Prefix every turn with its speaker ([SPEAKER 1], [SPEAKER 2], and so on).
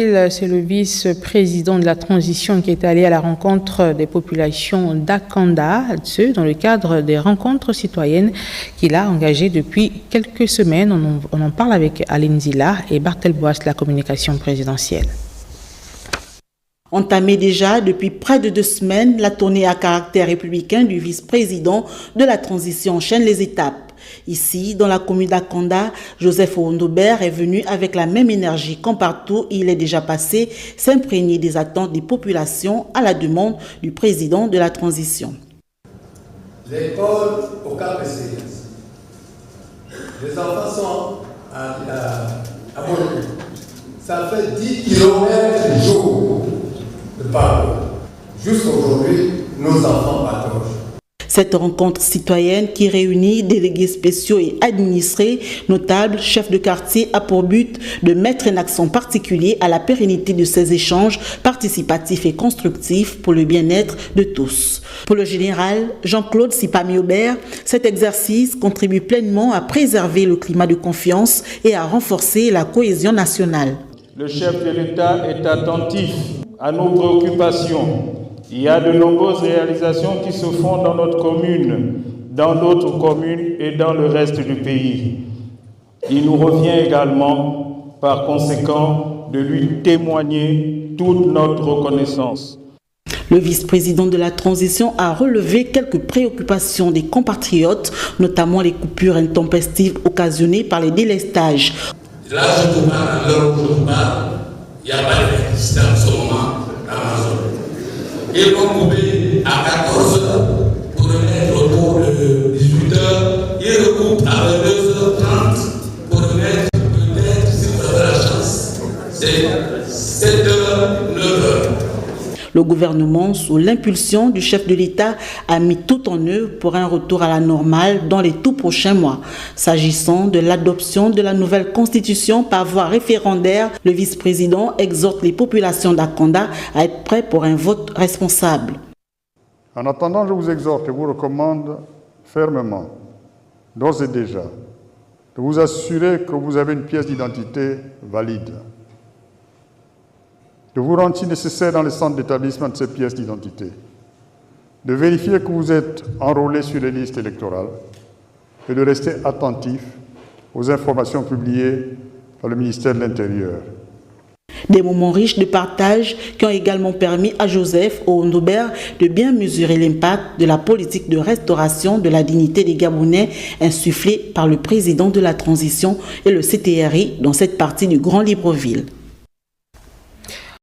[SPEAKER 1] C'est le vice-président de la transition qui est allé à la rencontre des populations d'Akanda, dans le cadre des rencontres citoyennes qu'il a engagées depuis quelques semaines. On en parle avec Aline Zila et Barthel Boas, la communication présidentielle.
[SPEAKER 2] Entamée déjà depuis près de 2 semaines, la tournée à caractère républicain du vice-président de la transition enchaîne les étapes. Ici, dans la commune d'Akanda, Joseph Ondobert est venu avec la même énergie qu'en partout il est déjà passé, s'imprégner des attentes des populations à la demande du président de la transition.
[SPEAKER 3] L'école au Cap Essayas. Les enfants sont à Bordeaux. Ça fait 10 km jour de parcours. Jusqu'aujourd'hui, nos enfants patrouillent.
[SPEAKER 2] Cette rencontre citoyenne qui réunit délégués spéciaux et administrés, notables, chefs de quartier a pour but de mettre un accent particulier à la pérennité de ces échanges participatifs et constructifs pour le bien-être de tous. Pour le général Jean-Claude Sipami-Aubert, cet exercice contribue pleinement à préserver le climat de confiance et à renforcer la cohésion nationale.
[SPEAKER 4] Le chef de l'État est attentif à nos préoccupations. Il y a de nombreuses réalisations qui se font dans notre commune, dans d'autres communes et dans le reste du pays. Il nous revient également, par conséquent, de lui témoigner toute notre reconnaissance.
[SPEAKER 2] Le vice-président de la transition a relevé quelques préoccupations des compatriotes, notamment les coupures intempestives occasionnées par les délestages.
[SPEAKER 5] Là, je te parle, à l'heure où je te parle, il n'y a pas d'électricité en ce moment dans ma zone. Ils vont couper à 14h pour remettre autour de 18h. Ils recoupent à 22h30 pour remettre peut-être, si vous avez la chance, c'est 7h, 9h.
[SPEAKER 2] Le gouvernement, sous l'impulsion du chef de l'État, a mis tout en œuvre pour un retour à la normale dans les tout prochains mois. S'agissant de l'adoption de la nouvelle constitution par voie référendaire, le vice-président exhorte les populations d'Akanda à être prêts pour un vote responsable.
[SPEAKER 6] En attendant, je vous exhorte et vous recommande fermement, d'ores et déjà, de vous assurer que vous avez une pièce d'identité valide. De vous rendre si nécessaire dans les centres d'établissement de ces pièces d'identité, de vérifier que vous êtes enrôlé sur les listes électorales et de rester attentif aux informations publiées par le ministère de l'Intérieur.
[SPEAKER 2] Des moments riches de partage qui ont également permis à Joseph Ondobert de bien mesurer l'impact de la politique de restauration de la dignité des Gabonais insufflée par le président de la transition et le CTRI dans cette partie du Grand Libreville.